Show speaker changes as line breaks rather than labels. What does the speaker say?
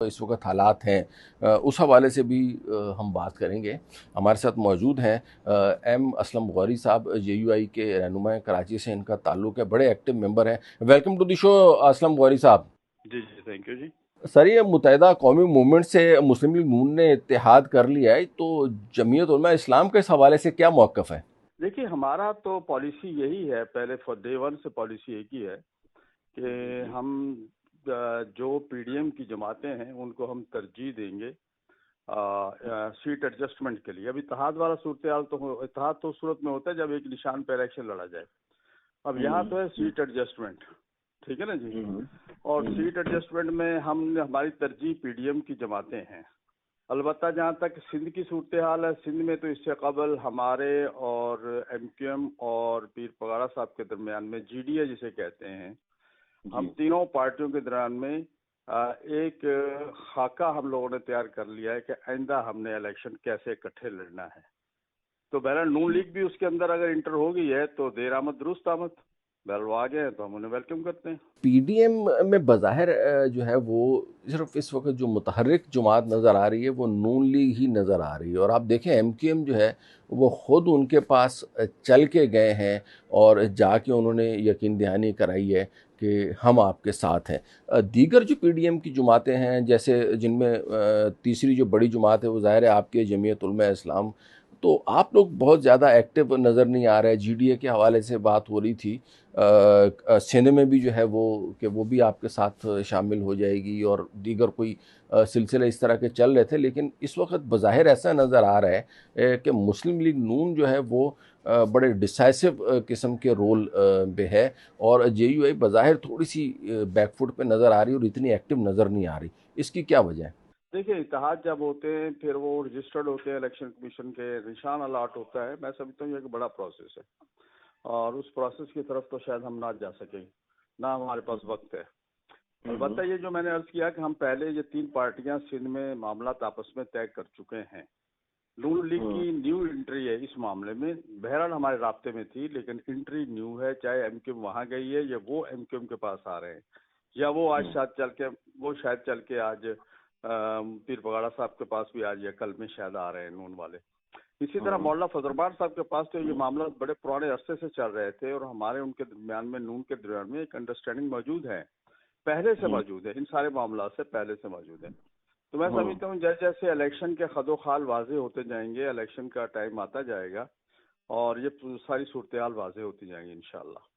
اس وقت حالات ہیں اس حوالے سے بھی ہم بات کریں گے۔ ہمارے ساتھ موجود ہیں ایم اسلم غوری صاحب، جے یو آئی کے رہنما ہیں، کراچی سے ان کا تعلق ہے، بڑے ایکٹیو ممبر ہیں۔ ویلکم ٹو دی شو اسلم غوری صاحب۔
جی جی، تھینک یو جی۔
سر، یہ متحدہ قومی موومنٹ سے مسلم لیگ نون نے اتحاد کر لیا ہے، تو جمعیت علماء اسلام کے اس حوالے سے کیا موقف ہے؟
دیکھیے، ہمارا تو پالیسی یہی ہے، پہلے ڈے ون سے پالیسی ایک ہی ہے کہ ہم جو پی ڈی ایم کی جماعتیں ہیں ان کو ہم ترجیح دیں گے سیٹ ایڈجسٹمنٹ کے لیے۔ اب اتحاد والا صورتحال تو اتحاد تو اس صورت میں ہوتا ہے جب ایک نشان پہ الیکشن لڑا جائے۔ اب یہاں تو ہے سیٹ ایڈجسٹمنٹ، ٹھیک ہے نا جی۔ اور سیٹ ایڈجسٹمنٹ میں ہماری ترجیح پی ڈی ایم کی جماعتیں ہیں۔ البتہ جہاں تک سندھ کی صورتحال ہے، سندھ میں تو اس سے قبل ہمارے اور ایم کیو ایم اور پیر پگاڑا صاحب کے درمیان میں جی ڈی اے جسے کہتے ہیں، ہم تینوں پارٹیوں کے درمیان میں ایک خاکہ ہم لوگوں نے تیار کر لیا ہے کہ آئندہ ہم نے الیکشن کیسے اکٹھے لڑنا ہے۔ تو بہرحال نون لیگ بھی اس کے اندر اگر انٹر ہو گئی ہے تو دیر آمد درست آمد، بہرحال وہ آگے ہیں تو ہم انہیں ویلکم کرتے ہیں۔
پی ڈی ایم میں بظاہر جو ہے وہ صرف اس وقت جو متحرک جماعت نظر آ رہی ہے وہ نون لیگ ہی نظر آ رہی ہے، اور آپ دیکھیں ایم کیو ایم جو ہے وہ خود ان کے پاس چل کے گئے ہیں اور جا کے انہوں نے یقین دہانی کرائی ہے کہ ہم آپ کے ساتھ ہیں۔ دیگر جو پی ڈی ایم کی جماعتیں ہیں، جیسے جن میں تیسری جو بڑی جماعت ہے وہ ظاہر ہے آپ کے جمعیت علماء اسلام، تو آپ لوگ بہت زیادہ ایکٹیو نظر نہیں آ رہے۔ جی ڈی اے کے حوالے سے بات ہو رہی تھی سندھ میں بھی جو ہے وہ بھی آپ کے ساتھ شامل ہو جائے گی، اور دیگر کوئی سلسلے اس طرح کے چل رہے تھے، لیکن اس وقت بظاہر ایسا نظر آ رہا ہے کہ مسلم لیگ نون جو ہے وہ بڑے ڈسائسو قسم کے رول پہ ہے، اور جے یو آئی بظاہر تھوڑی سی بیک فٹ پہ نظر آ رہی ہے اور اتنی ایکٹیو نظر نہیں آ رہی۔ اس کی کیا وجہ ہے؟
دیکھیں، اتحاد جب ہوتے ہیں پھر وہ رجسٹرڈ ہوتے ہیں، الیکشن کمیشن کے نشان الاٹ ہوتا ہے۔ میں سمجھتا ہوں یہ ایک بڑا پروسیس ہے، اور اس پروسیس کی طرف تو شاید ہم نہ جا سکیں، نہ ہمارے پاس وقت ہے۔ البتہ یہ جو میں نے عرض کیا کہ ہم پہلے یہ تین پارٹیاں سندھ میں معاملات آپس میں طے کر چکے ہیں۔ نون لیگ کی نیو انٹری ہے اس معاملے میں، بہرحال ہمارے رابطے میں تھی لیکن انٹری نیو ہے، چاہے ایم کیو ایم وہاں گئی ہے یا وہ ایم کیو ایم کے پاس آ رہے ہیں، یا وہ آج شاید چل کے آج پیر پگاڑا صاحب کے پاس بھی آج یا کل میں شاید آ رہے ہیں نون والے۔ اسی طرح مولانا فضل الرحمان صاحب کے پاس تو یہ معاملات بڑے پرانے عرصے سے چل رہے تھے، اور ہمارے ان کے درمیان میں نون کے درمیان میں ایک انڈرسٹینڈنگ موجود ہے، پہلے سے موجود ہے، ان سارے معاملات سے پہلے سے موجود ہے۔ تو میں سمجھتا ہوں جیسے جیسے الیکشن کے خد و خال واضح ہوتے جائیں گے، الیکشن کا ٹائم آتا جائے گا اور یہ ساری صورتحال واضح ہوتی جائیں گی انشاءاللہ۔